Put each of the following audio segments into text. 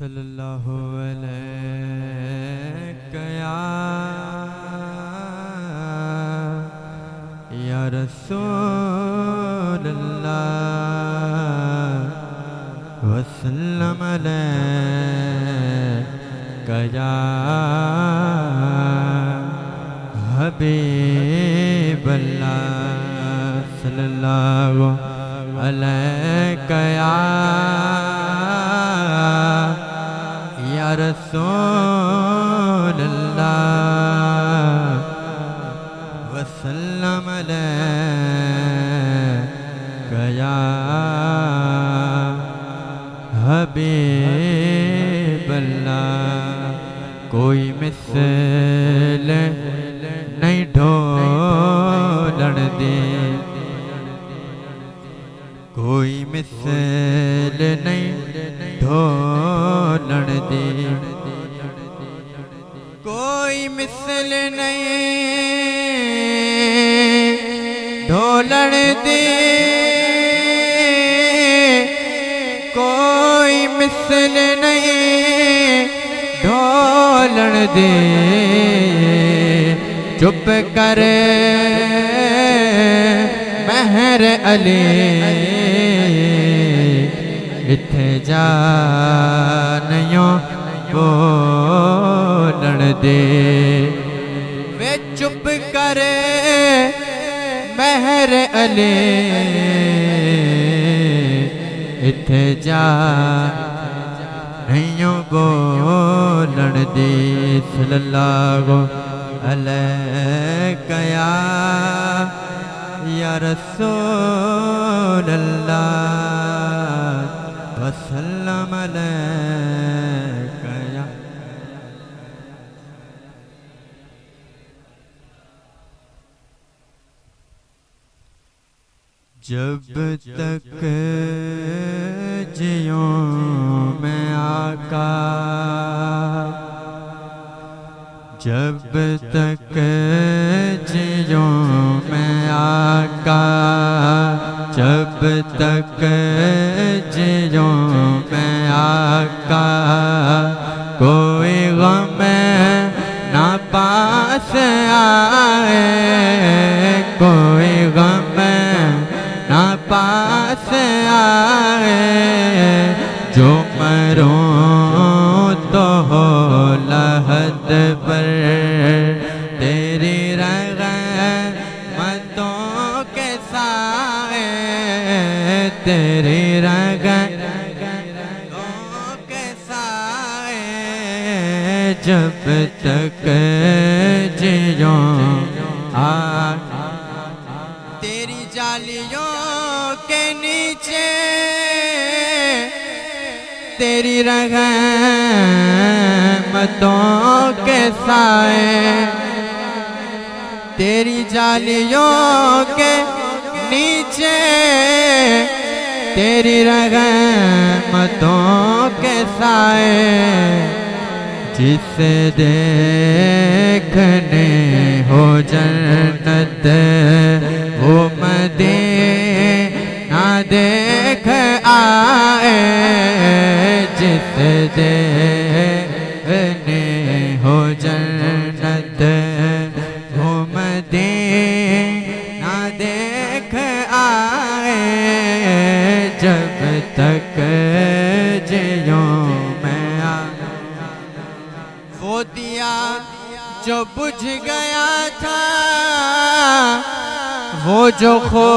सल्लल्लाहु अलैहि या रसूल अल्लाह वसल्लम अलैका या हबीब अल्लाह सल्लल्लाहु अलैका या रसूल अल्लाह वसल्लम अलैका या हबीब अल्लाह। कोई मिसल नहीं ढोलण दे, कोई मिसल नहीं ढोलण दे, कोई मिसल नहीं ढोलण दे, कोई मिसल नहीं ढोलण दे। चुप करे महर अली इत्थे जा नयो बोलण दे। वे चुप करे महर अली इत्थे जा नयो बोलण दे। सल्लल्लाहु अलैका या रसूल अल्लाह वसल्लम अलैका या। जब तक जियो मैं आका, जब तक जियो मैं आका, जब तक जियो मैं आका, कोई गम ना पास आए, कोई गम ना पास आए। जो मरूं तो हो लहद पर तेरी रहमतों के साए, तेरी रहमतों के साए। जब तक जियो तेरी जालियों के नीचे, तेरी रहमतों के साए, तेरी जालियों के नीचे, तेरी रहमतों के साए। जिसे देखने हो जन्नत वो मदीना देख आए, जिसे देखने हो जन्नत वो मदीना देख आए। जब तक जियो मैं वो दिया जो बुझ गया था, वो जो खो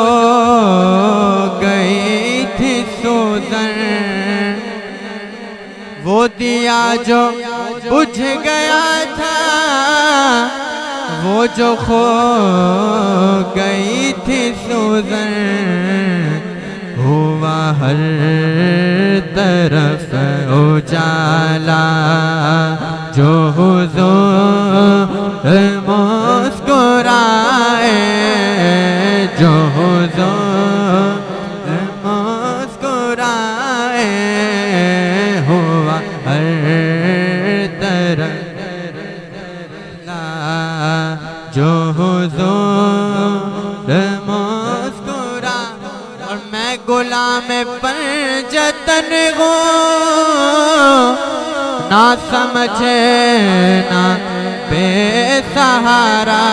गई थी सूजन, वो दिया जो बुझ गया था, वो जो खो गई थी सूजन। हुआ हर तरफ उजाला जो हुजूर मुस्कुराए, जो हुजूर मुस्कुराए। हुआ हर तरफ जो हुजूर मुस्कुरा। और मैं गुलाम पर जतन हूँ ना समझे ना बेसहारा।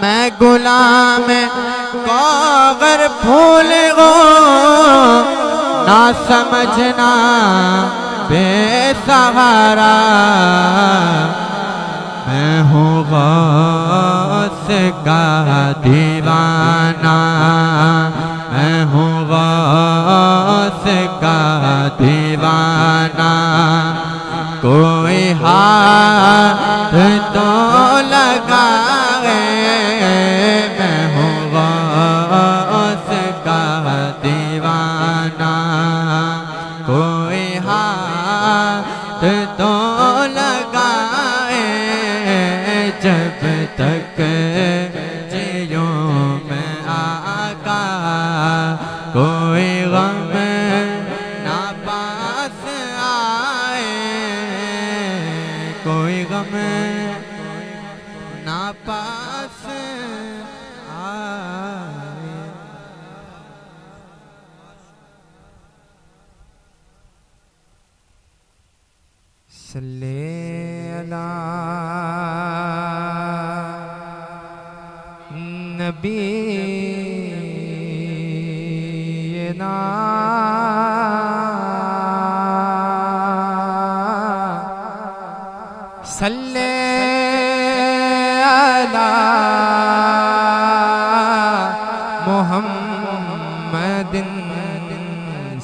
मैं गुलाम कागर फूल गो ना समझना बेसहारा। मैं हूँ गौस का दीवाना, मैं हूँ गौस का दीवाना। कोई हाथ तो लगाए, मैं हूँ गौस का दीवाना। कोई हाथ तो लगाए, जब तक जियो मैं आका। कोई गम ना पास आए, कोई गम ना पास आए। सल्ले अला नबीना सल्ले अला मुहम्मदिन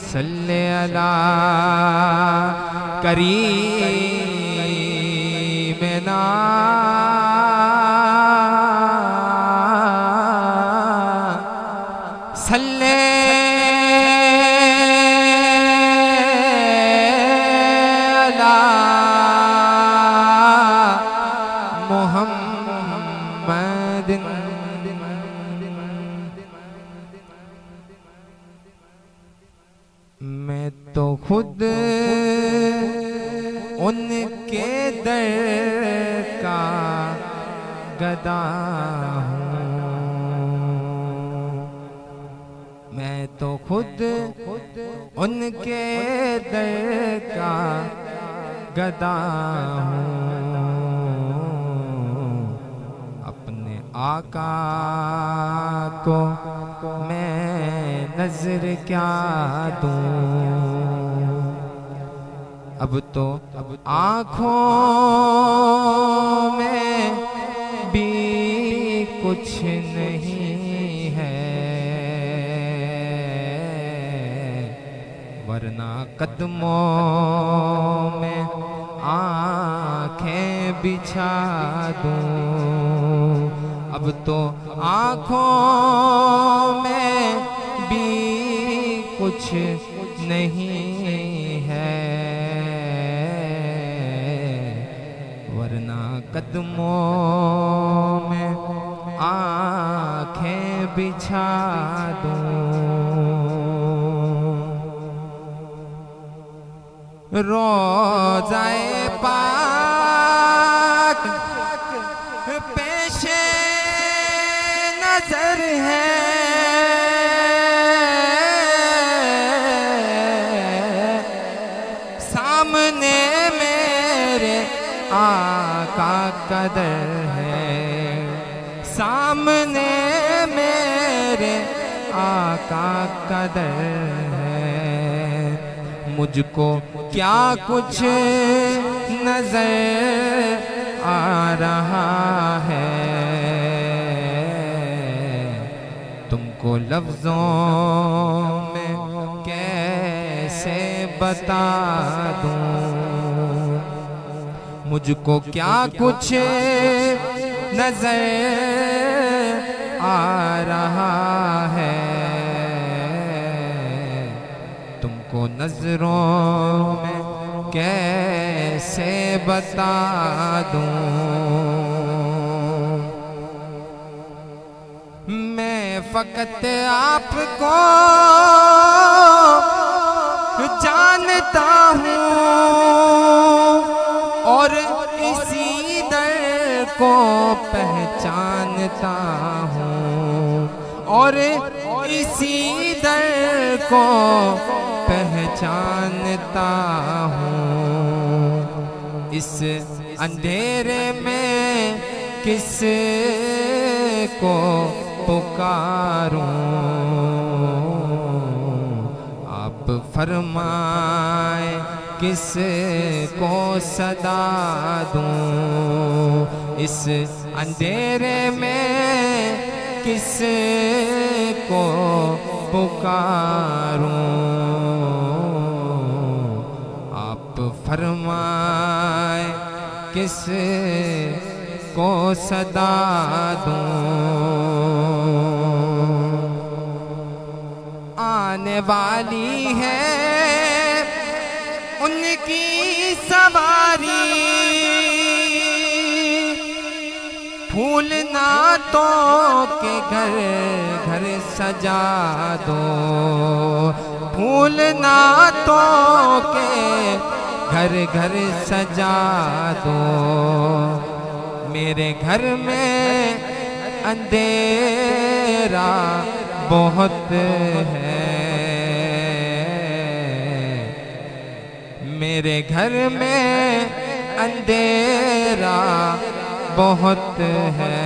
सल्ले अला करीमना सल्ले अला मुहम्मदिन। मैं तो खुद उनके दर का गदा हूँ। मैं तो खुद उनके दर का गदा हूँ। अपने आका को मैं नजर क्या दूँ। अब तो आँखों में भी कुछ नहीं है, वरना कदमों में आँखें बिछा दूँ। अब तो आँखों में भी कुछ नहीं है, वरना कदमों में आँखें बिछा दूँ। रोज़ाए पाक पेशे नजर है, सामने मेरे आका कदर है, सामने मेरे आका कदर है। मुझको क्या कुछ नजर आ रहा है, तुमको लफ्जों में कैसे बता दूं। मुझको क्या कुछ नजर आ रहा है, तुमको नजरों में कैसे बता दूं। मैं फकत आपको जानता हूँ और इसी दर को पहचानता हूँ, और इसी दर को पहचानता हूँ, इस अंधेरे में किस को पुकारूं। आप फरमाए किस को सदा दूं, इस अंधेरे में किस को पुकारूं। आप फरमाए किस को सदा दूं। आने वाली है उनकी सवारी, फूल नातों के घर घर सजा दो, फूल नातों के घर घर सजा दो। मेरे घर में अंधेरा बहुत है, मेरे घर में अंधेरा बहुत है।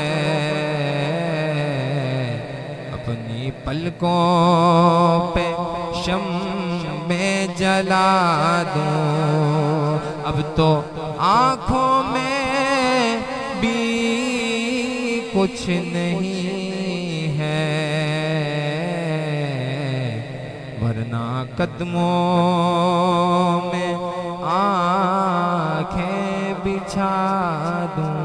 अपनी पलकों पे शम्मे जला दूं, अब तो आँखों में भी कुछ नहीं है, वरना कदमों में आँखें बिछा दूं।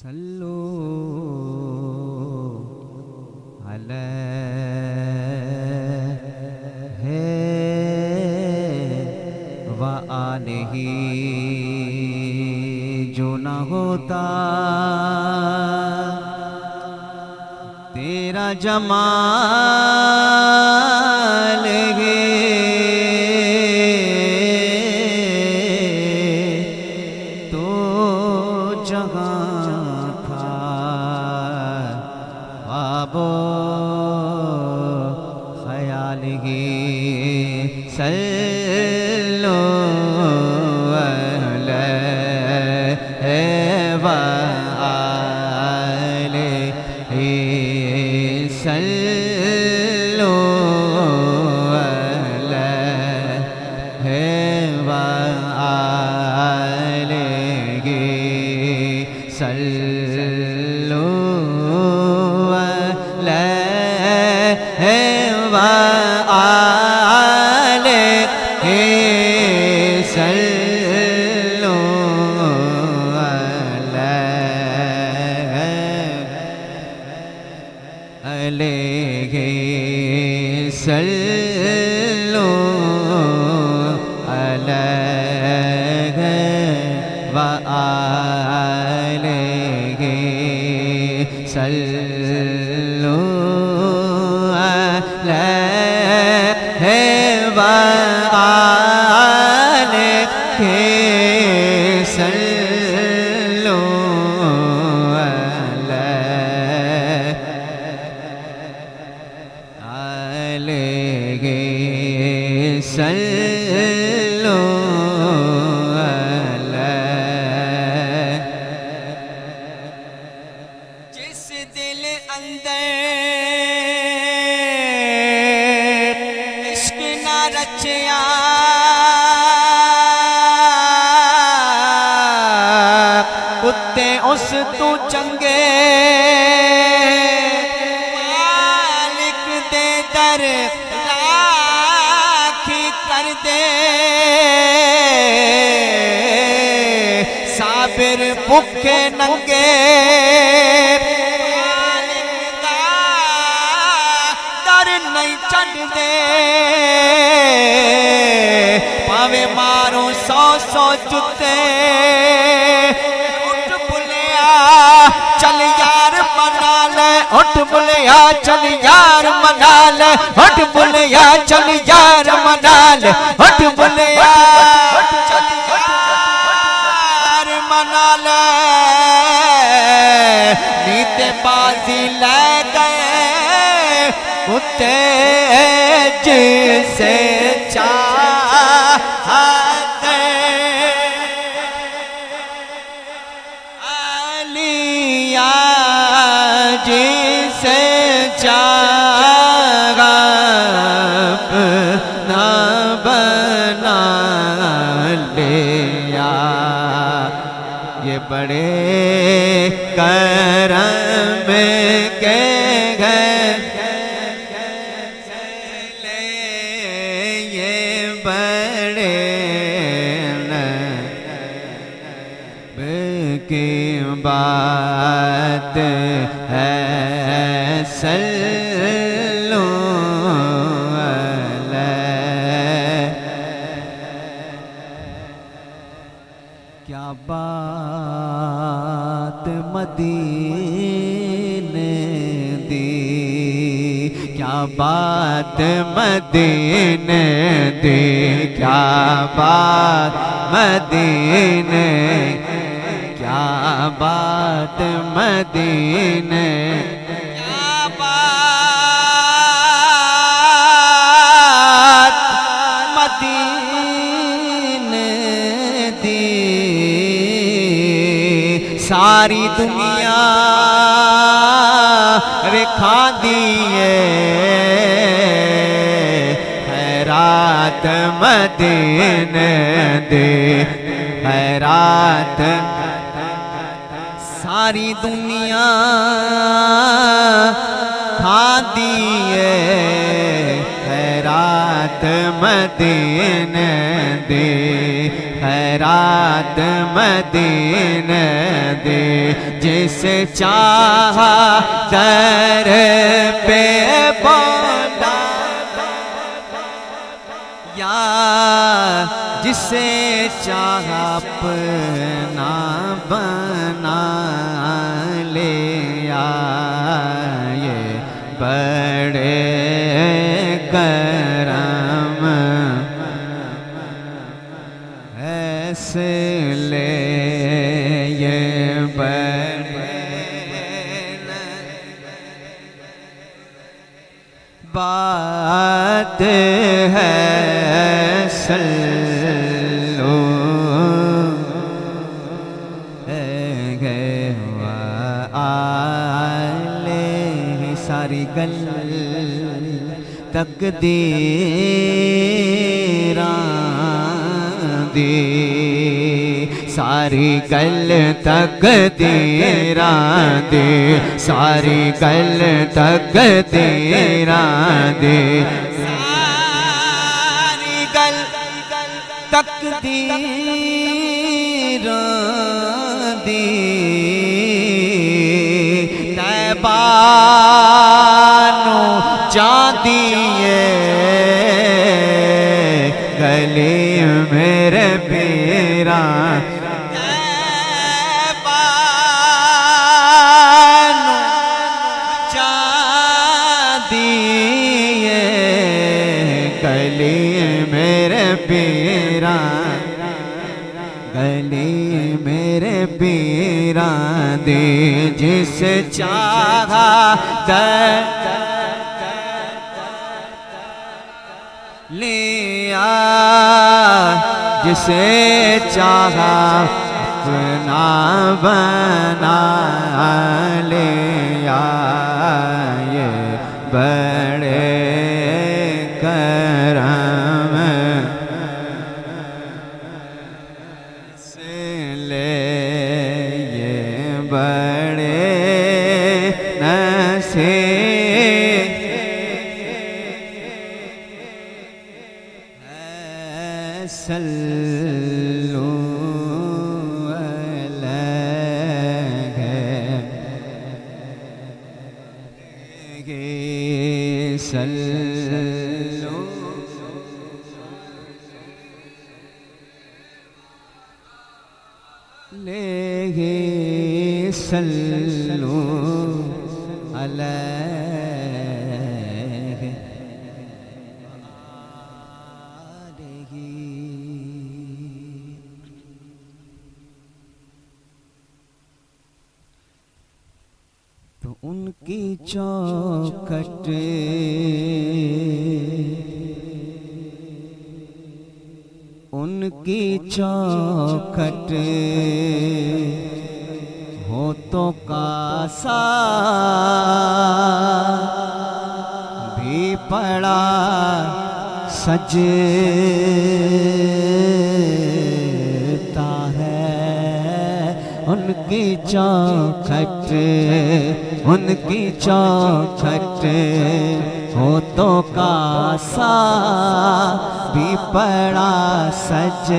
सल्लू अलैहि व आलिही, जो न होता तेरा जमाल है, तो जहाँ ख्याल ही सल्लो अलैहि व आलिही, सल्लो अलैहि व आलिही, सल्लो सल्लो अलैहि व आलिही, सल्लो अलैहि व आलिही, सल्लो सल्लो अलैहि। जिस दिल अंदर इश्क न रचिया, कुत्ते उस तू चंगे मालिक दे दर कर दे, साबिर भुखे नंगे दर नहीं चढ़ दे, पावे मारो 100 100 जुत्ते उठ बुलिया उठ बुलिया चल यार मना ले, उठ बुलिया चल यार मना ले, उठ बुलिया चल यार मना ले। नीते बाजी ले गए कुत्ते जिसे चाहते, आलिया जिसे चाहा अपना बना लिया। ये बड़े करम के घर चले, ये बड़े नब की बात है। सल्लु अलैहि। क्या बात मदीने दी, क्या बात मदीने दी, क्या बात मदीने, क्या बात मदीने, क्या बात मदीने दी। सारी दुनिया रेखा दिए, खैरात मदीने दे, खैरात। सारी दुनिया खा दिए, खैरात मदीने दे, खैरात मदीने दे। जिस चाहा दर पे बोला या, जिसे चाहा अपना बना लिया। ये बड़े करम ऐसे ले, ये बड़े बात है। सल्लु अलैहि। सारी गल तकदीरां दी, सारी गल तकदीरां दी, सारी गल तकदीरां दी, सारी गल तकदीरां दी। तैबा नू जा दिए गले मेरे पीरा, तैबा नू जा दिए गले मेरे पीरा, गले मेरे पीरा दे। जिस चाहा लिया, जिसे चाहा अपना बना लिया। ये बड़े करम से ले, ये बड़े नसीब सल्लु अलैहि। सल्लु अलैहि, सल्लु अलैहि तो उनकी चौखट उनकी चौखट होठों का सा भी पड़ा सजता है। उनकी चौखट उनकी चौखट होठों का सा भी पड़ा सजता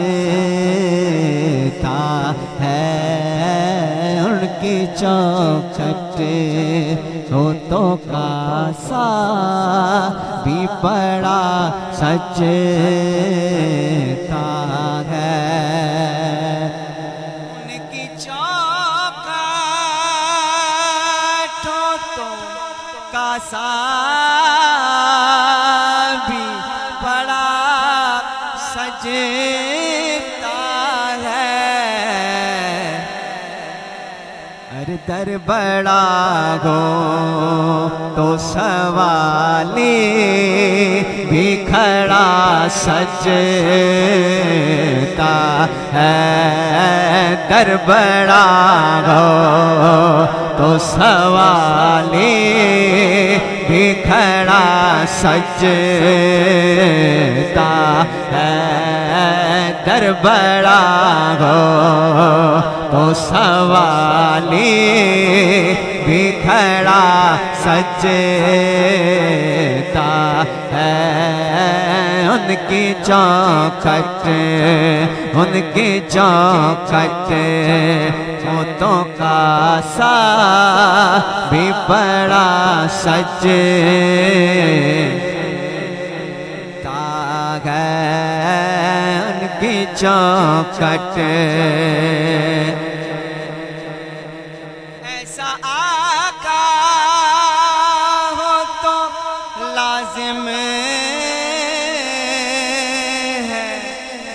है। उनकी चौखट होठों का सा भी पड़ा सजता है। उनकी चौखट होठों का सा भी पड़ा सजता है। अरे दर बड़ा हो तो सवाली भी खड़ा सजता है। दर बड़ा हो तो सवाली भी खड़ा सजता है। दर बड़ा हो तो सवाली भी खड़ा सजता है। उनकी चौखट उनकी चौखट होठों का सा भी बड़ा सजता है। उनकी चौखट ऐसा आका हो तो लाजिम है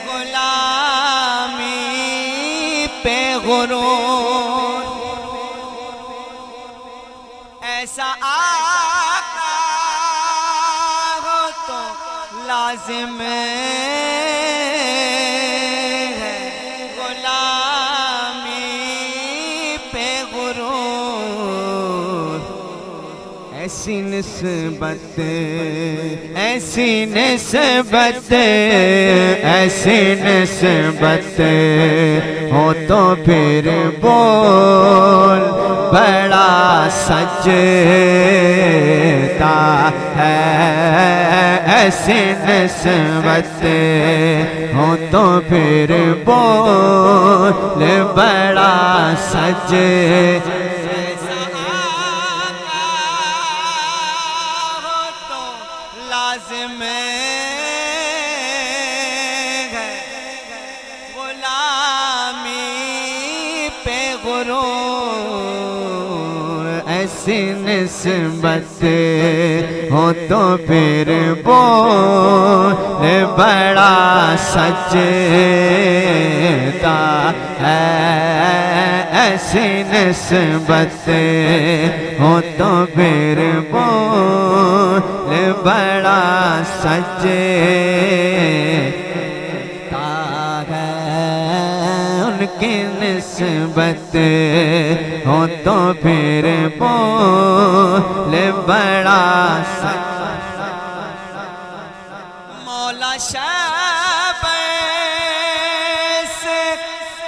गुलामी पे गुरूर। ऐसा आका हो तो लाजिम है गुलामी पे गुरूर। ऐसी निस्बत ऐसी निस्बत ऐसी निस्बत हो तो फिर बोल बड़ा सजता है। ऐसी निस्बत हो तो फिर बोल बड़ा सजता लाजिम है गुलामी पे गुरूर। ऐसी निस्बत हो तो फिर बोल बड़ा सजता है। ऐसी निस्बत हो तो फिर बोल बड़ा सजता है। उनकी निस्बत हो तो फिर बोल बड़ा सजता। मौला शाबाश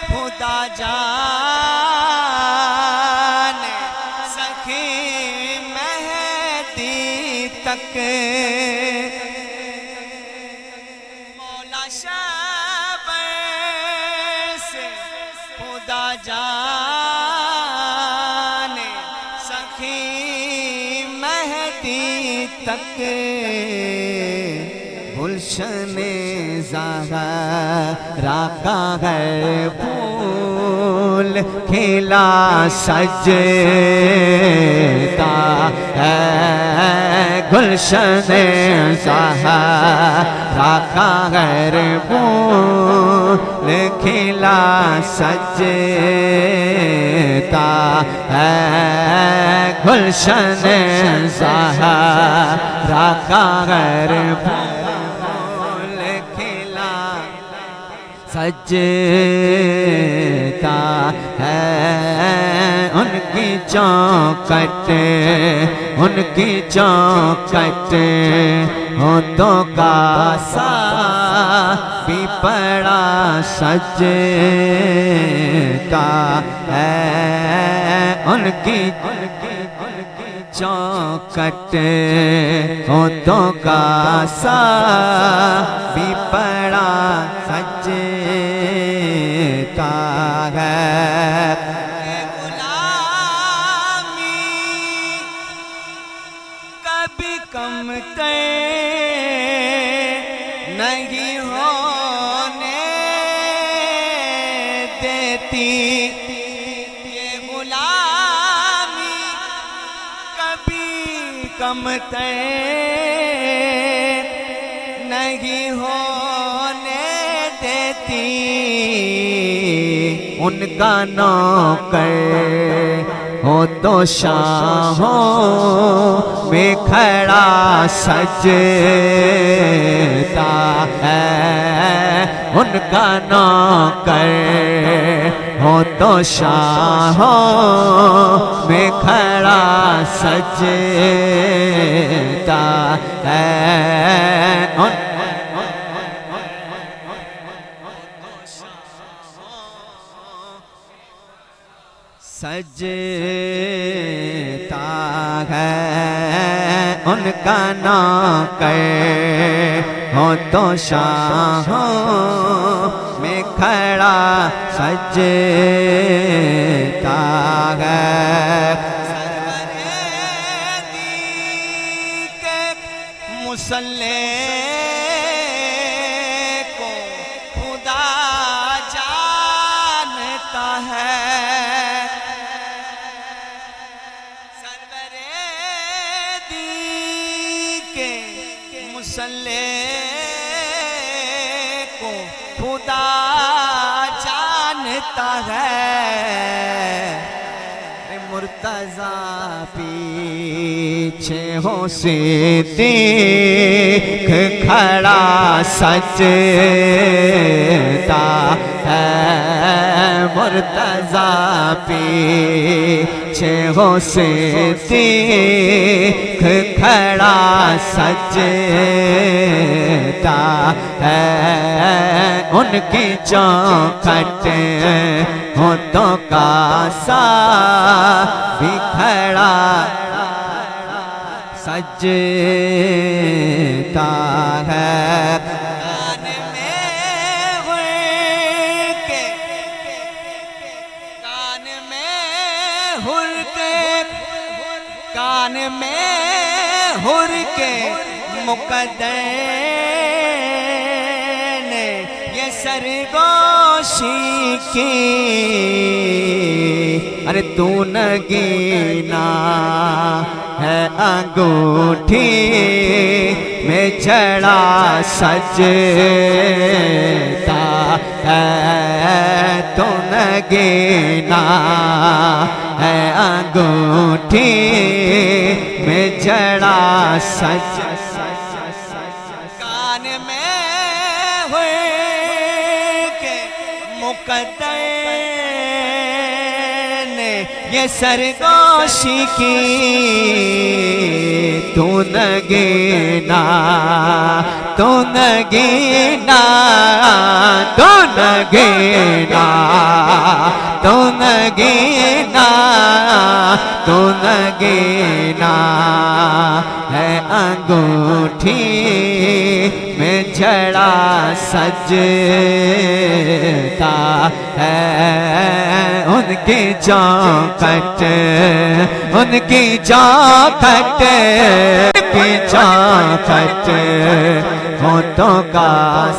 खुदा जान सखी मेहदी तक। मौला शाबाश खुदा जान सखी मेहदी तक। गुलशन ज़हरा का है फूल फूल खिला सजता है गुलशन ज़हरा का घर फूल खिला सजता है गुलशन ज़हरा का घर फूल खिला सजता है उनकी चौखट उनकी चौखट होठों का सा भी पड़ा सजता है उनकी चौखट होठों का सा भी पड़ा सजता है कम नहीं होने देती ये गुलामी कभी कम नहीं होने देती उनका नौकर हो तो शाहों में खड़ा सजता है उनका नौकर हो तो शाहों में खड़ा सजता है सजता है उनका नौकर हो तो शाहों में खड़ा सजता है मुसल्ले को खुदा जानता है मुसल्ले को खुदा जानता है मुर्तज़ा पीछे हो सिद्दीक़ खड़ा सजता है मुर्तज़ा पीछे हो सिद्दीक़ खड़ा सजता है उनकी चौखट होठों का सा भी खड़ा सजता है कान में हुर के मुक़द्दर ने ये सरगोशी की अरे तू नगीना है अंगूठी में चढ़ा सजता है तू नगीना है अंगूठी में जड़ा सच कान में हुए के मुक़द्दर ने ये सरगोशी की तू नगीना तू नगीना तू नगीना तू नगीना तू नगीना है अंगूठी में जड़ा सजता है उनकी चौखट उनकी चौखट उनकी चौखट होठों का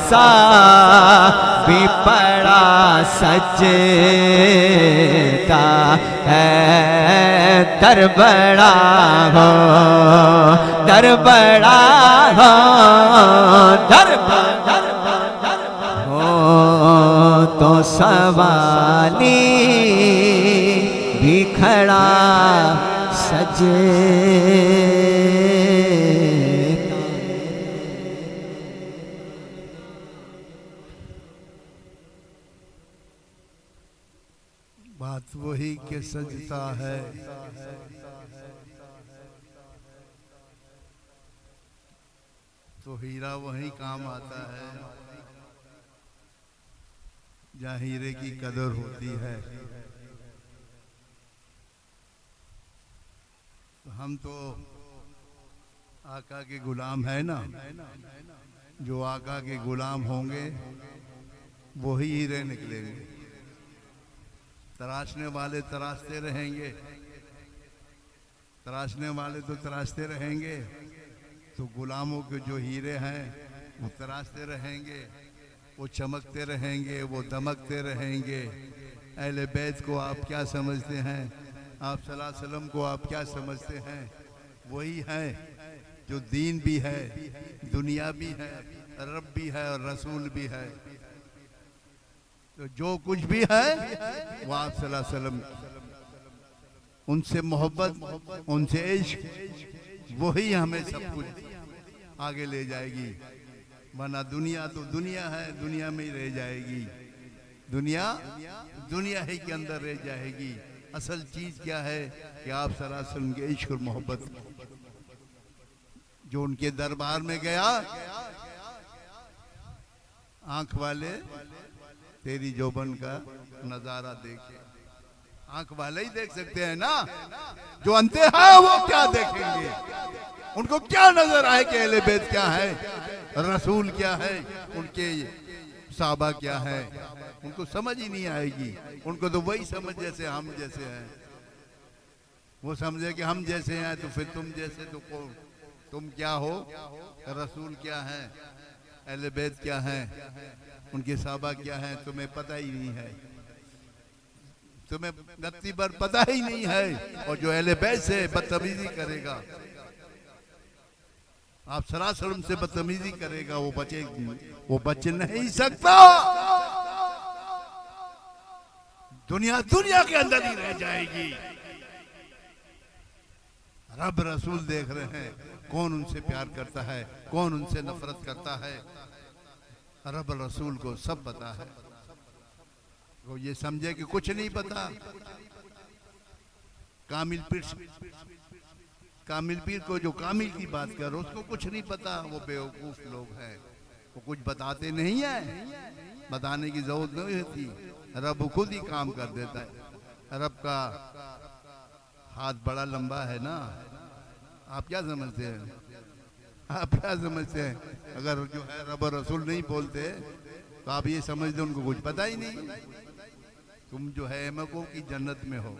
सा भी पड़ा सजता है। दर बड़ा हो, दर बड़ा हो, दर हो तो सवाली भी खड़ा सजे। बात वही के सजता है, तो हीरा वही काम आता है जहाँ हीरे की कदर होती है। हम तो आका के गुलाम है ना, जो आका के गुलाम होंगे वही हीरे निकलेंगे। तराशने वाले तराशते रहेंगे, तराशने वाले तो तराशते रहेंगे, तो गुलामों के जो हीरे हैं वो तराशते रहेंगे, वो चमकते रहेंगे, वो दमकते रहेंगे। अहले बैत को आप क्या समझते हैं, आप सल्लल्लाहु अलैहि वसल्लम को आप क्या समझते हैं? वही है जो दीन भी है, दुनिया भी है, रब भी है और रसूल भी है। तो जो कुछ भी है वो आप सल्लल्लाहु अलैहि वसल्लम, उनसे मोहब्बत, उनसे इश्क, वही हमें सब कुछ आगे ले जाएगी। वरना दुनिया तो दुनिया है, दुनिया में ही रह जाएगी। दुनिया दुनिया ही के अंदर रह जाएगी। असल चीज क्या है कि आप सल्लल्लाहु अलैहि वसल्लम के इश्क और मोहब्बत, जो उनके दरबार में गया, आंख वाले तेरी जोबन का नजारा देखे। आंख वाले ही देख सकते हैं ना, जो अंधे हैं वो क्या देखेंगे? उनको क्या नजर आए कि अहले बैत क्या है, रसूल क्या है, उनके साहबा क्या है? उनको समझ ही नहीं आएगी। उनको तो वही समझ जैसे हम जैसे हैं। वो समझे कि हम जैसे हैं तो फिर तुम जैसे, तो तुम क्या हो? रसूल क्या है, अहले बैत क्या है, उनके साहबा क्या है, तुम्हें पता ही नहीं है। तुम्हें रत्ती भर पता ही नहीं है। और जो अहले बैत से बदतमीजी करेगा, आप सल्लल्लाहु अलैहि वसल्लम से बदतमीजी करेगा, वो बच नहीं सकता। दुनिया दुनिया के अंदर ही रह जाएगी। रब रसूल देख रहे हैं, कौन उनसे प्यार करता है, कौन उनसे नफरत करता है। रब रसूल को सब पता है। वो ये समझे कि कुछ नहीं पता। कामिल पीर को जो कामिल की बात कर, उसको कुछ नहीं पता। वो बेवकूफ लोग हैं, वो कुछ बताते नहीं है, बताने की जरूरत नहीं होती। रब खुद ही काम कर देता है। रब का हाथ बड़ा लंबा है ना। आप क्या समझते हैं? आप क्या समझते हैं? अगर जो है रब और रसूल नहीं बोलते तो आप ये समझते उनको कुछ पता ही नहीं। तुम जो है अहमकों की जन्नत में हो।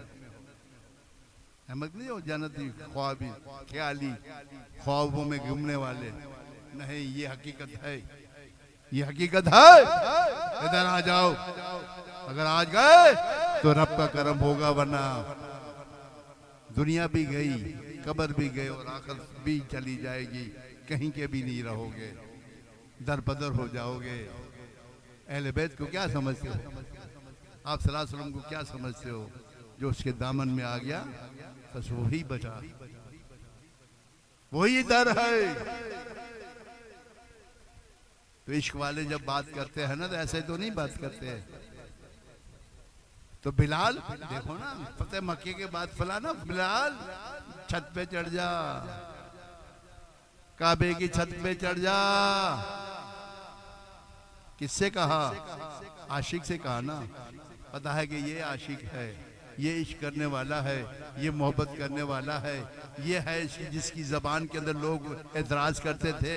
अहमक नहीं हो, जन्नती ख्वाबी, ख्याली, ख्वाबों में घूमने वाले नहीं। ये हकीकत है, ये हकीकत है। इधर आ जाओ। अगर आज गए तो रब का करम होगा, वरना दुनिया भी गई, कब्र भी गए और आखिर भी चली जाएगी। कहीं के भी नहीं रहोगे, दर बदर हो जाओगे। अहले बैत को क्या समझते हो? आप सल्लल्लाहु अलैहि वसल्लम को क्या समझते हो? जो उसके दामन में आ गया बस वही बचा, वही दर है। तो इश्क वाले जब बात करते हैं ना, तो ऐसे तो नहीं बात करते। तो बिलाल देखो ना, फतेह मक्के के बाद फलाना, बिलाल छत पे चढ़ जा, काबे की छत पे चढ़ जा। किससे कहा? आशिक से कहा ना। पता है कि ये आशिक है, ये इश्क करने वाला है, ये मोहब्बत करने वाला है, ये है जिसकी जबान के अंदर लोग एतराज करते थे।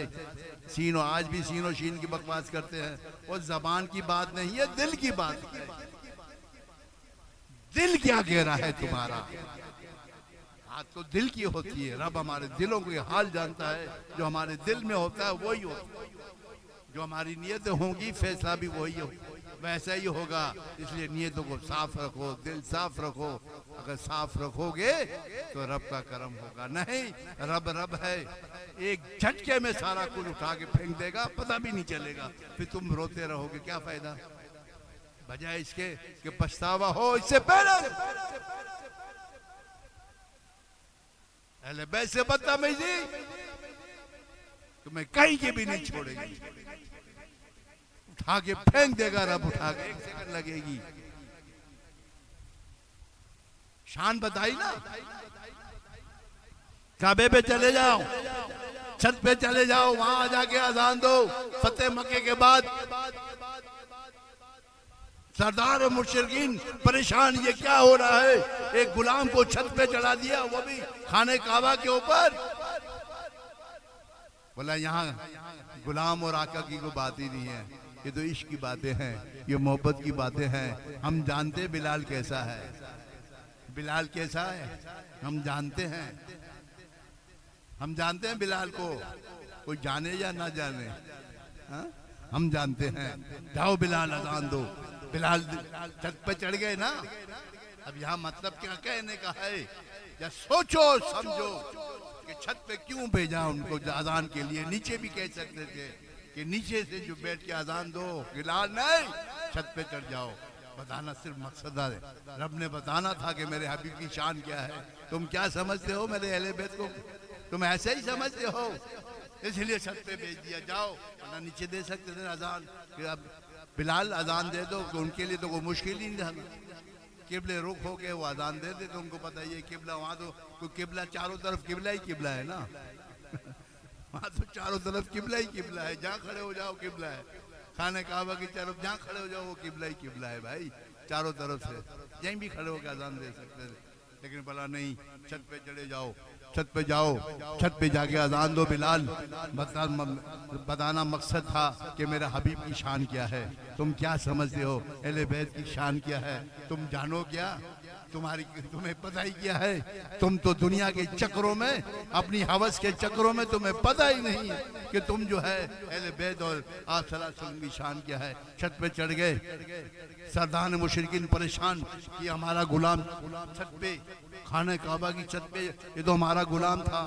सीनो, आज भी सीनो शीन की बकवास करते हैं। वो जबान की बात नहीं है, दिल की बात है। दिल क्या कह रहा है तुम्हारा? बात तो दिल की होती है। रब हमारे दिलों के हाल जानता है। जो हमारे दिल में होता है वही होता है। जो हमारी नीयतें होंगी फैसला भी वही हो, वैसा ही होगा। इसलिए नीयतों को साफ रखो, दिल साफ रखो। अगर साफ रखोगे तो रब का करम होगा। नहीं, रब रब है, एक झटके में सारा कुल उठा के फेंक देगा, पता भी नहीं चलेगा। फिर तुम रोते रहोगे, क्या फायदा? बजाय इसके कि पछतावा हो इससे पहले अहले बैत से बदतमीजी तुम्हें कहीं के भी नहीं छोड़ेगी, उठा के फेंक देगा रब, उठा के 1 सेकंड लगेगी। शान बताई ना, काबे पे चले जाओ, छत पे चले जाओ, वहां जाके अजान दो। फतेह मक्के के बाद सरदार और मुशरिकीन परेशान, ये क्या हो रहा है? एक गुलाम को छत पे चढ़ा दिया, वो भी खाने काबा के ऊपर। बोला यहाँ गुलाम और आका की कोई बात ही नहीं है, ये तो इश्क की बातें हैं, ये मोहब्बत की बातें हैं। हम जानते बिलाल कैसा है, बिलाल कैसा है हम जानते हैं, हम जानते हैं बिलाल को, कोई जाने या ना जाने, हा? हम जानते हैं। जाओ बिलाल अजान दो। बिलाल छत पे चढ़ गए ना। अब यहाँ मतलब क्या कहने का है, या सोचो समझो कि छत पे क्यों भेजा उनको अजान के लिए। नीचे भी कह सकते थे कि नीचे से जो बैठ के अजान दो, बिलाल नहीं, छत पे चढ़ जाओ। बताना सिर्फ मकसद है, रब ने बताना था कि मेरे हबीब की शान क्या है। तुम क्या समझते हो मेरे अहले बैत को? तुम ऐसे ही समझते हो, इसलिए छत पे भेज दिया। जाओ, वरना नीचे दे सकते थे अजान कि अब बिलाल अजान दे दो, तो उनके लिए तो कोई मुश्किल ही नहीं था। किबले रुख हो के वो अजान दे दे, तो उनको पता ही है किबला, वहाँ तो कोई किबला, चारों तरफ किबला ही किबला है ना। वहाँ तो चारों तरफ किबला ही किबला है, जहाँ खड़े हो जाओ किबला है। खाने काबा की तरफ जहाँ खड़े हो जाओ वो किबला ही किबला है भाई, चारों तरफ से यहीं भी खड़े होकर अजान दे सकते थे। लेकिन बोला नहीं, छत पे चले जाओ, छत पे जाओ, छत पे जाके अजान दो। बिलाल बताना मकसद था कि मेरा हबीब की शान क्या है। तुम क्या समझते हो अहले बैत की शान क्या है? तुम जानो क्या? तुम्हें पता ही क्या है? तुम तो दुनिया के चक्रों में, अपनी हवस के चक्रों में तुम्हें पता ही नहीं है कि तुम जो है अहले बैत और आप सल्लल्लाहु अलैहि वसल्लम की शान क्या है। छत पे चढ़ गए, सरदार मुशरिकीन परेशान कि हमारा गुलाम छत पे, खाने काबा की छत पे, ये तो हमारा गुलाम था।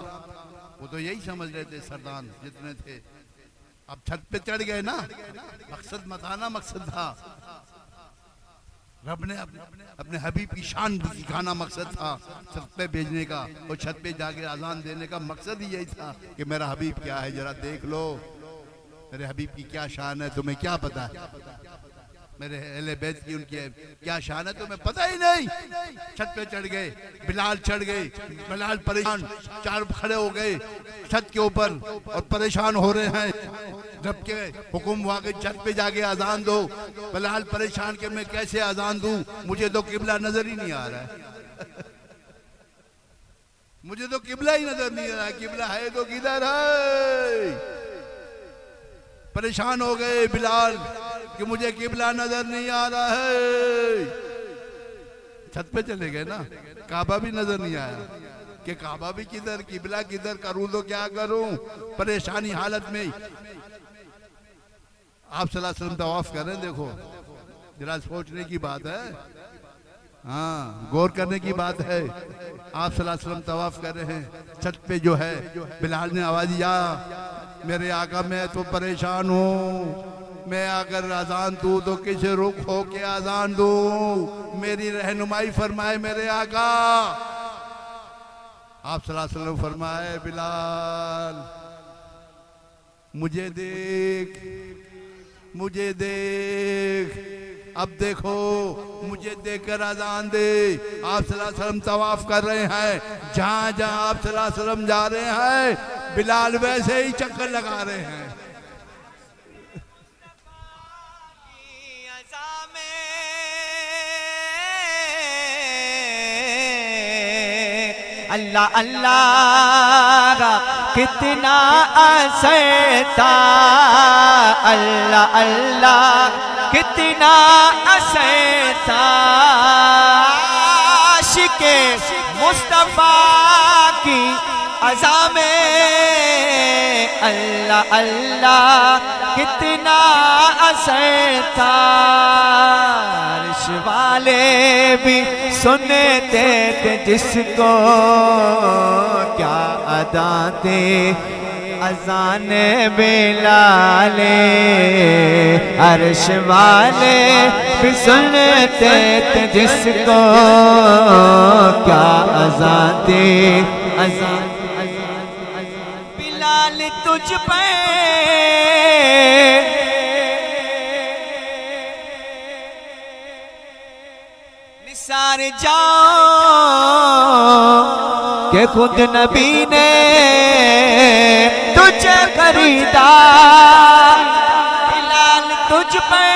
वो तो यही समझ रहे थे सरदार जितने थे। अब छत पे चढ़ गए ना, मकसद बताना मकसद था। रब ने अपने हबीब की शान दिखाना मकसद था छत पे भेजने का, और छत पे जाके अजान देने का मकसद ही यही था कि मेरा हबीब क्या है, जरा देख लो मेरे हबीब की क्या शान है। तुम्हें क्या पता है मेरे अहले बैत की उनकी क्या शान है? तुम्हें पता ही नहीं। छत पे चढ़ गए, बिलाल चढ़ गए, बिलाल परेशान, चार खड़े हो गए छत के ऊपर और परेशान हो रहे हैं। जब के हुक्म हुआ कि छत पे जाके अजान दो, बिलाल परेशान कि मैं कैसे अजान दूं, मुझे तो किबला नजर ही नहीं आ रहा है। मुझे तो किबला ही नजर नहीं आ रहा है, किबला है तो किधर है? परेशान हो गए बिलाल कि मुझे किबला नजर नहीं आ रहा है। छत पे चले गए ना, काबा भी नजर नहीं आया कि काबा भी किधर, किबला किधर, करूं तो क्या करूं। परेशानी हालत में आप सल्लल्लाहु अलैहि वसल्लम तवाफ कर रहे हैं। देखो जरा सोचने की बात है, हाँ गौर करने की बात है। आप सल्लल्लाहु अलैहि वसल्लम तवाफ कर रहे हैं, छत पे जो है बिलाल ने आवाज दिया, मेरे आका मैं तो परेशान हूँ, मैं अगर अजान दूं तो किसे रुक हो के अजान दूं, मेरी रहनुमाई फरमाए मेरे आका। आप सल्लल्लाहु अलैहि वसल्लम फरमाए, बिलाल मुझे देख, मुझे देख, अब देखो मुझे देखकर अजान दे। आप सल्लल्लाहु अलैहि वसल्लम तवाफ कर रहे हैं, जहां जहां आप सल्लल्लाहु अलैहि वसल्लम जा रहे हैं बिलाल वैसे ही चक्कर लगा रहे हैं। अल्लाह अल्लाह कितना असर था, अल्लाह अल्लाह कितना असर था, आशिके मुस्तफा की अज़ा में अल्लाह अल्लाह कितना असर था, अर्श वाले भी सुनते थे जिसको, क्या अदा थे अज़ान बिलाले, अर्श वाले भी सुनते थे जिसको, क्या अज़ान थे अज़ान। बिलाल तुझ पे निसार जाओ कि खुद नबी ने तुझे खरीदा, बिलाल तुझ पे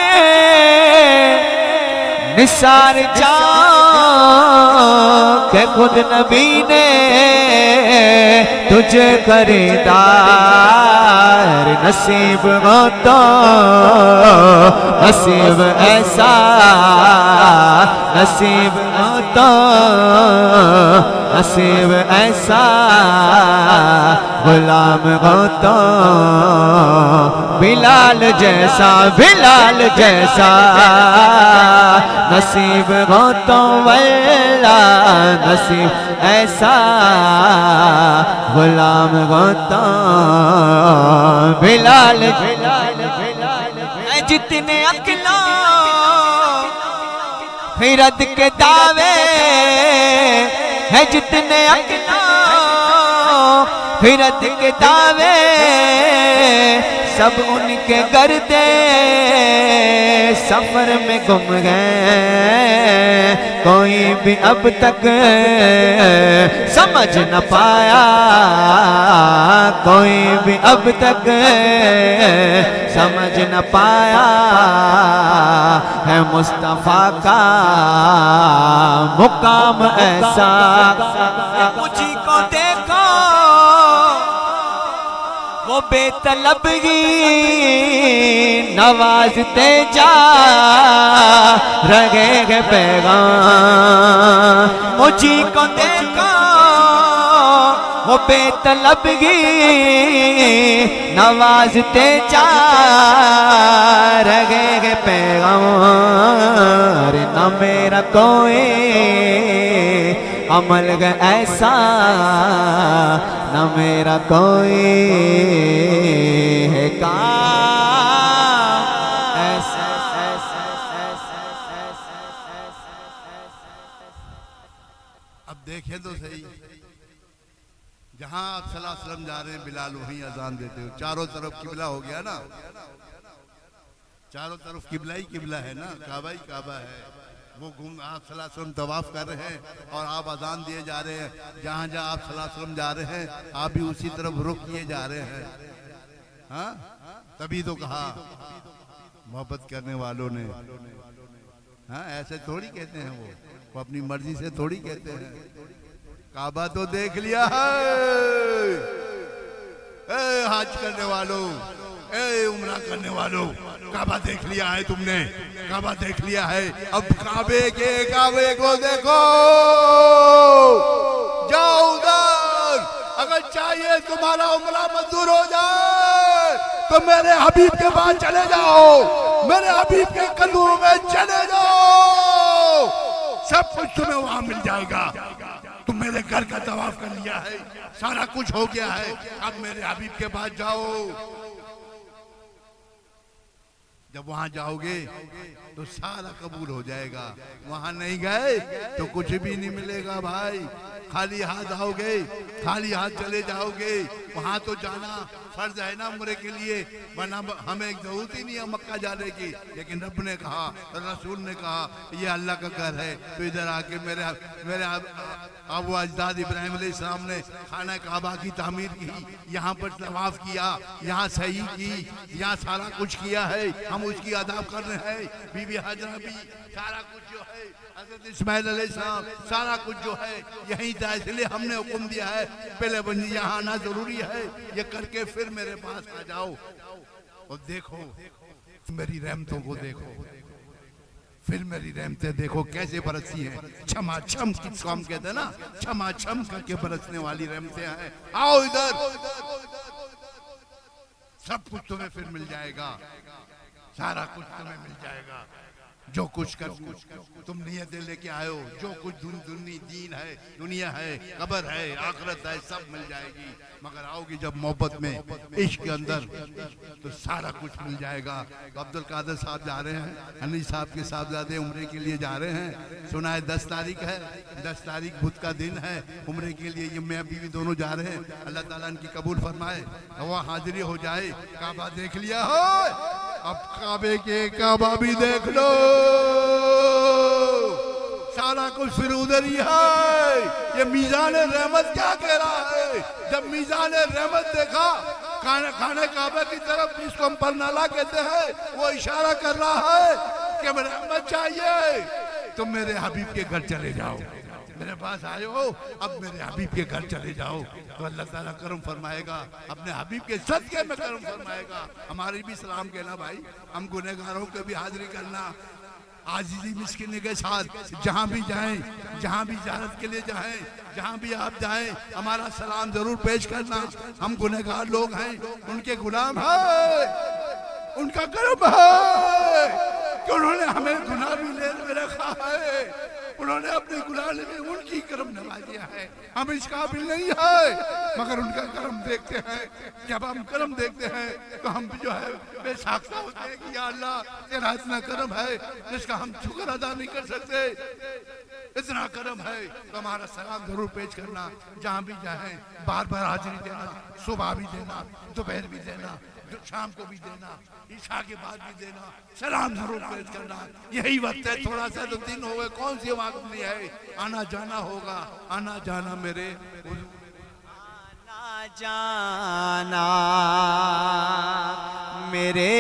निसार जाओ कि खुद नबी ने तुझे खरीदा, नसीब हो तो नसीब ऐसा, नसीब हो तो नसीब ऐसा, गुलाम हो तो बिलाल जैसा, बिलाल जैसा, नसीब हो तो वल्ला नसीब ऐसा, गुलाम हो तो बिलाल। जितने अकला खैरत के दावे है, जितने अकला खैरत के दावे, सब उनके गर्दे सफर में गुम गए, कोई भी अब तक समझ न पाया, कोई भी अब तक समझ न पाया, है मुस्तफा का मुकाम ऐसा। मुझी को देखो वो बेतलबगी नवाजते जा रहे हैं पैगाम, मुझी को देखो वो बेतलबगी नवाजते जा रहे हैं पैगाम, न मेरा कोई अमल ऐसा, न मेरा कोई है काम ऐसा। अब देखें तो सही, जहां आप सल्लल्लाहु अलैहि वसल्लम जा रहे हैं बिलाल वहीं अजान देते हो। चारों तरफ किबला हो गया ना, चारों तरफ किबला ही किबला है ना, काबा ही काबा है। वो घूम आप सल्लल्लाहु अलैहि वसल्लम तवाफ कर रहे हैं और आप अजान दिए जा रहे हैं। जहां जहां आप सल्लल्लाहु अलैहि वसल्लम जा रहे हैं आप भी उसी तरफ रुख किए जा रहे हैं। हाँ, तभी तो कहा मोहब्बत करने वालों ने, हाँ ऐसे थोड़ी कहते हैं, वो अपनी मर्जी से थोड़ी कहते हैं। काबा तो देख लिया है, ए हज करने वालों, ए उम्रा करने वालों, काबा देख लिया है तुमने, काबा देख लिया है। अब काबे को देखो, जाओ उधर, अगर चाहिए तुम्हारा उम्रा मंजूर हो जाए तो मेरे हबीब के पास चले जाओ, मेरे हबीब के कदमों में चले जाओ, सब कुछ तुम्हें वहां मिल जाएगा। तुम मेरे घर का तवाफ कर लिया है, सारा कुछ हो गया है, अब मेरे हबीब के पास जाओ। जब वहां जाओगे तो सारा कबूल हो जाएगा। वहां नहीं गए तो कुछ भी नहीं मिलेगा भाई, खाली हाथ आओगे, खाली हाथ चले जाओगे। वहां तो जाना फर्ज है ना उम्रे के लिए, वरना हमें जरूरत ही नहीं है मक्का जाने की। लेकिन रब ने कहा, रसूल ने कहा ये अल्लाह का घर है, तो इधर आके मेरे अबू अजदाद इब्राहिम अलैहिस्सलाम ने खाना काबा की तामीर की, यहाँ पर तवाफ किया, यहाँ सही की, यहाँ सारा कुछ किया है, हम उसकी अदा कर रहे हैं। बीबी हाजरा भी सारा कुछ जो है, हज़रत इस्माइल अलैहिस्सलाम सारा कुछ जो है यहीं था, इसलिए हमने हुक्म दिया है पहले बंदी यहाँ आना जरूरी है, ये करके फिर मेरे पास आ जाओ और देखो मेरी रहमतों को देखो, फिर मेरी रहमतें देखो कैसे बरसती हैं। छमा छम किसको हम कहते हैं ना, छमा छम करके बरसने वाली रहमतें हैं। आओ इधर, सब कुछ तुम्हें फिर मिल जाएगा, सारा कुछ तुम्हें मिल जाएगा। जो कुछ कर तुम नियतें लेके आए हो, जो कुछ दीन है, दुनिया है, कब्र है, आखिरत है, सब मिल जाएगी। मगर आओगी जब मोहब्बत में, इश्क के अंदर, तो सारा कुछ मिल जाएगा। तो अब्दुल कादिर साहब जा रहे हैं, हनी साहब के साहबजादे उम्रे के लिए जा रहे हैं। सुना है 10 तारीख है, 10 तारीख बुध का दिन है, उम्रे के लिए ये मैं बीवी दोनों जा रहे हैं। अल्लाह ताला इनकी कबूल फरमाए, वहाँ हाजिरी हो जाए। काबा देख लिया हो, अब काबे के काबा भी देख लो, सारा कुछ फिर उधर ही है। ये मीज़ान रहमत क्या कह रहा है? जब मीज़ान रहमत देखा, खाने काबे की तरफ, जिसको हम परनाला कहते हैं, वो इशारा कर रहा है कि मैं रहमत चाहिए, तुम मेरे हबीब के घर चले जाओ। मेरे पास आए हो, अब मेरे हबीब के घर चले जाओ, तो अल्लाह ताला करम फरमाएगा, अपने हबीब के सदके में करम फरमाएगा। हमारी भी सलाम कहना भाई, हम गुनहगारों को भी हाजिरी करना, आजीजी मिस्किन के साथ जहाँ भी जाएं, जहाँ भी ज़ियारत के लिए जाएं, जहाँ भी आप जाएं, हमारा सलाम जरूर पेश करना। हम गुनहगार लोग हैं, उनके गुलाम है, उनका करम है कि उन्होंने हमें गुनाह भी ले में रखा है, उन्होंने अपने गुनाह में उनकी करम नवाजिया है। हम इस काबिल नहीं है, मगर उनका करम देखते हैं। जब हम करम देखते हैं तो हम जो है बेसाख्ता होते हैं कि या अल्लाह तेरा इतना करम है जिसका हम शुक्र अदा नहीं कर सकते, इतना करम है। तो हमारा सलाम जरूर पेश करना, जहाँ भी जाए बार बार हाजिरी देना, सुबह भी देना, दोपहर भी देना, शाम को भी देना, ईशा के बाद भी देना, सलाम जरूर पेश करना। यही वक्त है, थोड़ा सा तो दिन हो गए, कौन सी वक्त नहीं है, आना जाना होगा। आना जाना मेरे, आना जाना मेरे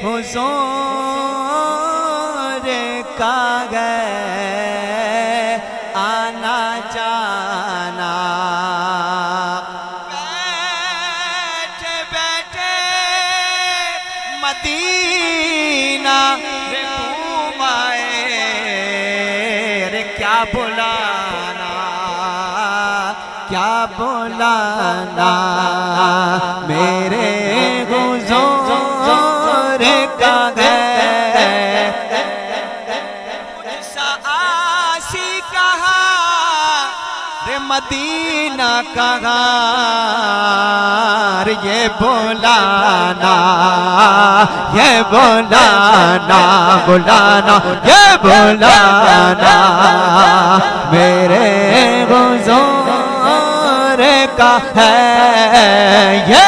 हुजूर का है, आना जाना बैठे बैठे मदीना रे घूमाए रे, क्या बुलाना क्या बुलाना मेरे हुजूर का है। मुझसा आशी कहा रे मदीना कहा रे, ये बुलाना ये बुलाना बुलाना ये बुलाना मेरे हुजूर का है। ये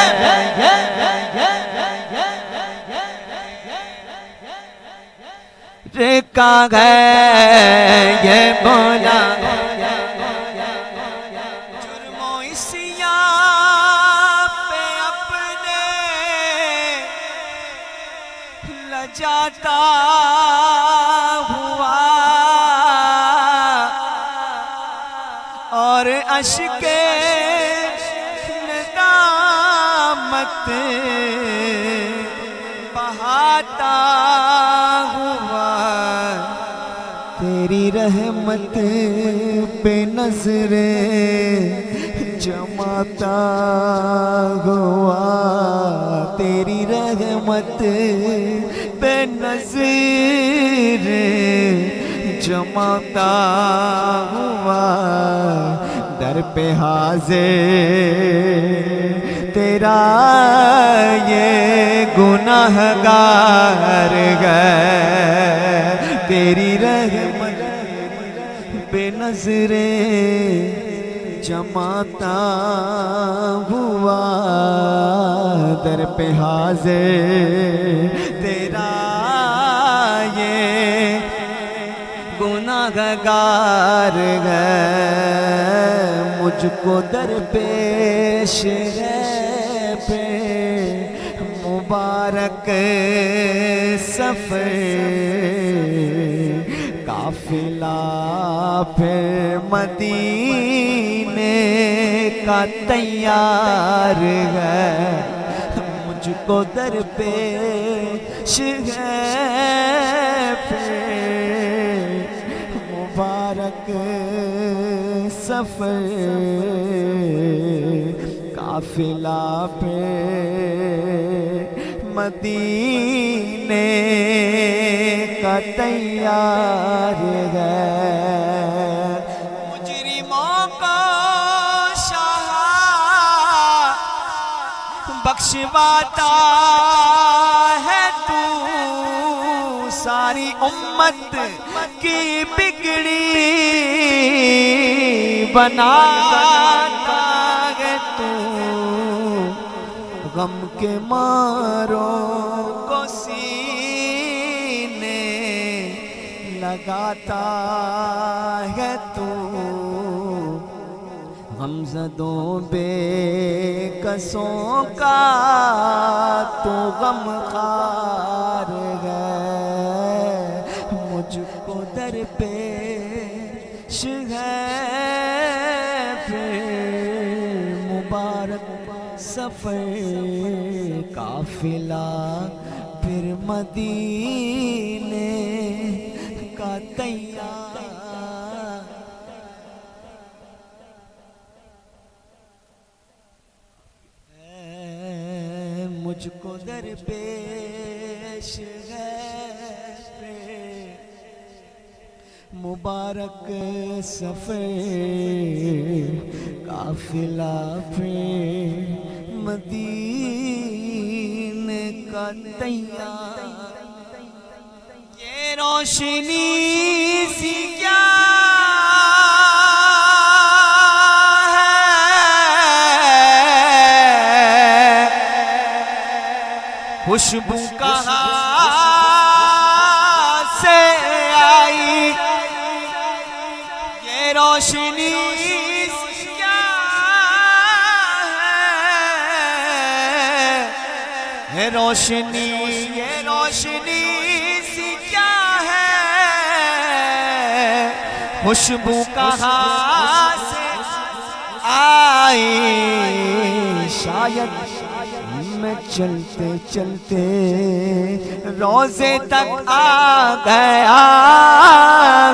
रे का है, ये बोला जुर्मो इसिया पे अपने लजाता हुआ और अश्के नदामत बहाता हुआ, तेरी रहमत पे नजरे जमाता हुआ, तेरी रहमत पे नजरे जमाता हुआ, दर पे हाजिर तेरा ये गुनाहगार है, तेरी रहमत बेनज़रे जमाता हुआ, दर पे हाजिर तेरा ये गुनाहगार है, मुझको दरपेश है पे मुबारक सफ़र, काफिला फिर मदीने का तैयार है, मुझको दरपेश है पे मुबारक सफ़र, काफिला पे मदीने का तैयार है। मुजरिमों को शाह बख्शवाता है तू, सारी उम्मत की बिगड़ी बनाता है तू। गम के मारों को सीने लगाता है तू। गमज़दों बेकसों का तो गमखार है। मुझको दरपेश है फिर मुबारक सफ़र काफिला, फिर मदीने का तैयार। मुझको दरपेश है मुबारक सफ़र काफिला, फिर मदीने का तैयार। ये रोशनी सी क्या खुशबू कहाँ से आई, ये रोशनी क्या है, रोशनी ये रोशनी सी क्या है, खुशबू कहाँ से आई। शायद मैं चलते चलते रोज़े तक आ गया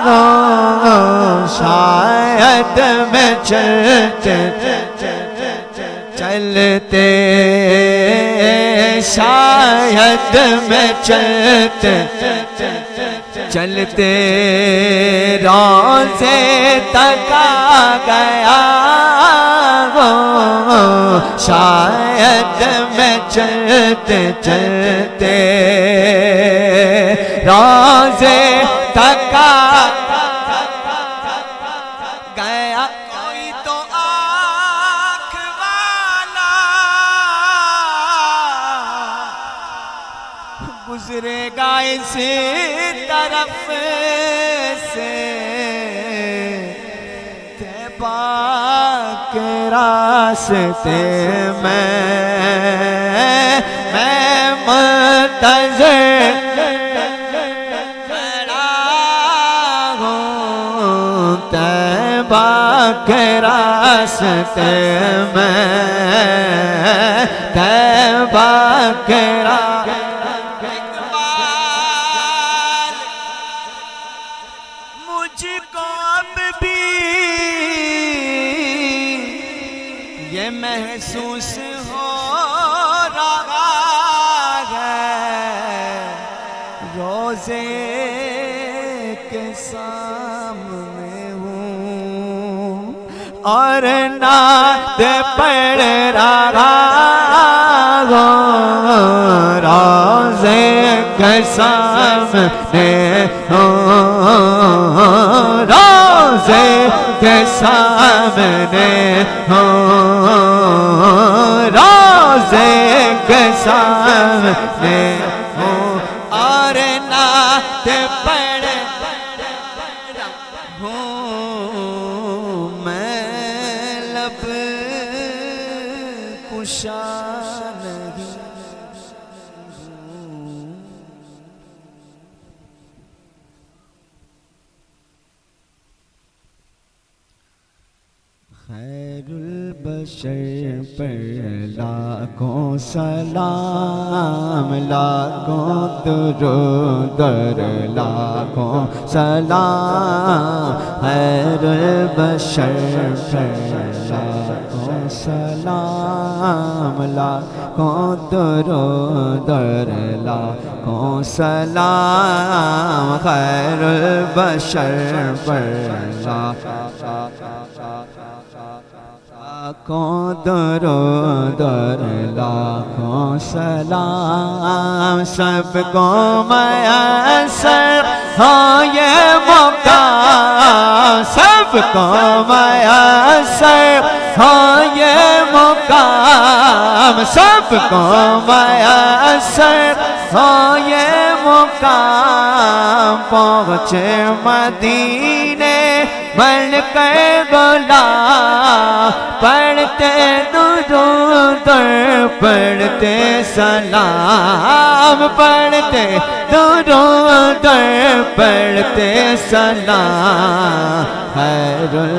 हो, शायद मैं चलते चलते शायद मैं चलते चलते रोज़े तक आ गया हो, शायद मैं चलते चलते रोज़े तक आ गया। कोई तो आँख वाला गुजरेगा इस तरफ से, तैबा के रास्ते मैं मुंतज़िर खड़ा हूँ, तैबा के रास्ते में तैबा के मुझको अब भी ये महसूस हो रहा है, रोज़े के सामने हूँ और नात पढ़ रहा हूँ, रोज़े के सामने हूँ, रोज़े के सामने हूँ, रोज़े के सामने हूँ और नात पढ़ हूँ मैं, लब कुशा नहीं खैरुल बशर पर लाखों सलाम, लाखों दुरूद लाखों सलाम, खैरुल बशर पर लाखों सलाम लाखों दुरूद लाखों सलाम खैरुल बशर पर लाखों दुरूद लाखों सलाम सबको मयसर हो ये मौका सबको मयसर हो ये मुकाम सबको मयसर हो ये मुकाम पहुँचे मदीने बन कर गुलाम पढ़ते दुरूद पढ़ते सलाम पढ़ते दुरूद पढ़ते सलाम खैरुल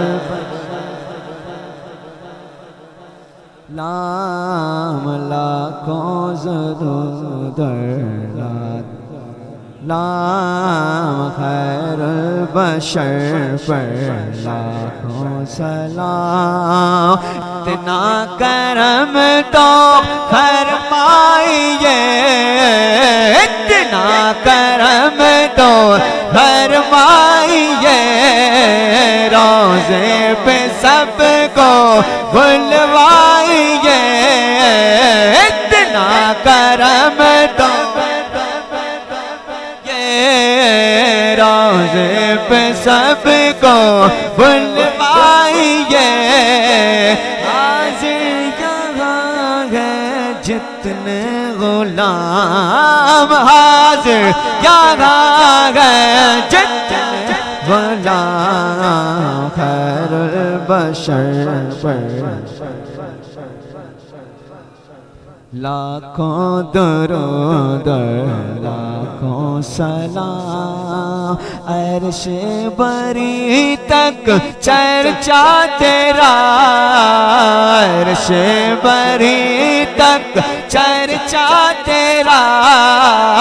लाम लाखों ज़रूद लाम खैरुल बशर पर लाखों सलाम इतना करम तो फरमाइए इतना करम तो फरमाइए रोज़े पे सबको बुलवाइए इतना करम तो रोज़े पे सबको बुलवाइए हाज़िर यहाँ है जितने गुलाम हाज़िर यहाँ है जितने गुलाम खैरुल बशर पर लाखों दुरूद लाखों सलाम अर्श बरी तक चर्चा तेरा अर्श बरी तक चर्चा तेरा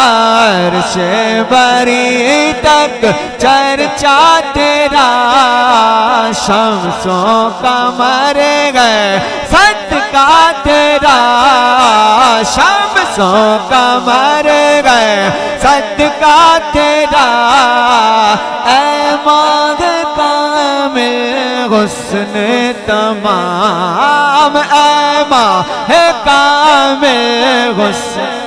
अर्श बरी तक चर्चा तेरा शम्सों कमर गए सदका तेरा शम्सों कमर गए सदका तेरा ऐ माँग कामिल हुस्न तमाम ऐ माँग कामिल हुस्न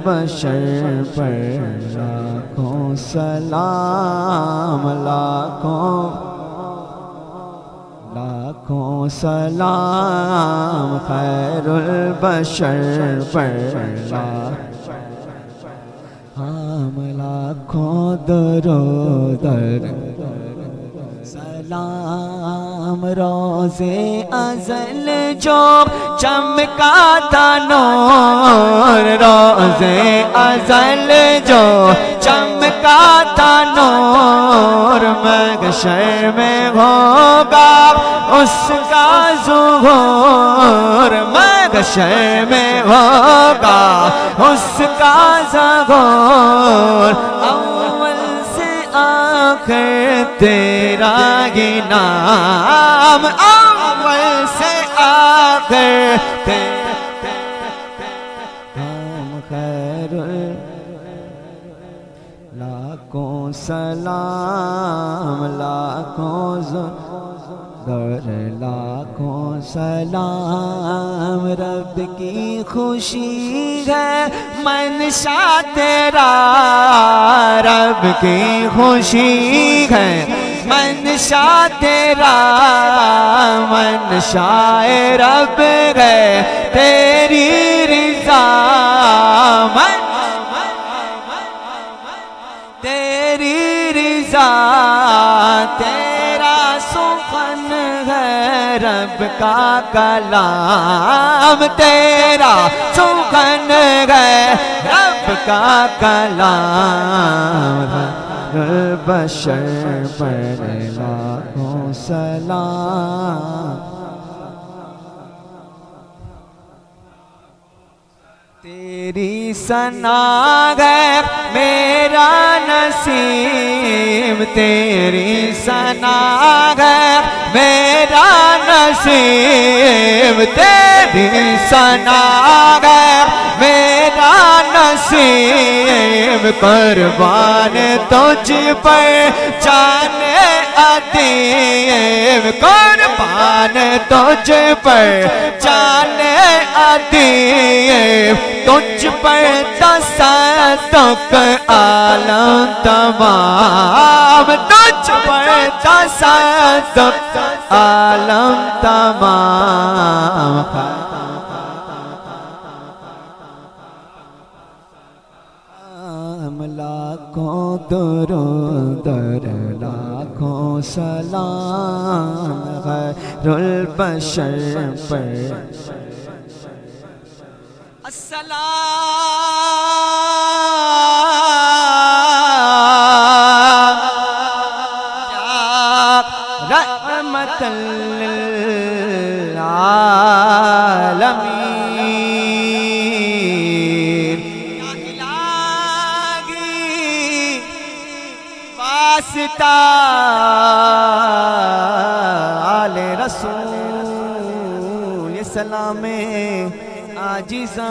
बशर पर लाखों सलाम लाखों लाखों सलाम खैरुल बशर पर लाखों दुरूद सलाम रोज़े अज़ल जो चमका था नूर रोज़े अज़ल जो चमका था नूर महशर में होगा उसका ज़ुहूर महशर में होगा उसका ज़ुहूर अव्वल से आखिर तेरा ही नाम अव्वल से आखिर नाम खैरुल लाखों सलाम लाखों लाखों सलाम रब की खुशी है मनशा तेरा रब की खुशी है मनशा तेरा मनशाए रब है तेरी रिज़ा तेरी रिज़ा तेरा सुखन है रब का कलाम तेरा सुखन है रब का कलाम बशर पर लाखों सलाम तेरी सना है मेरा मेरा नसीब तेरी सना है, मेरा नसीब तेरी सना है, मेरा नसीब कुर्बान तुझ पर जाने अदीब, कुर्बान तुझ पर जाने अदीब, तुझ पर तसद्दुक आलम तमाम, तुझ पर तसद्दुक आलम तमाम। लाखों दुरूद लाखों सलाम खैरुल बशर पर अस्सलाम या रहमतल लिल आलमीन। वास्ता आले रसूल सलामे आजिज़ां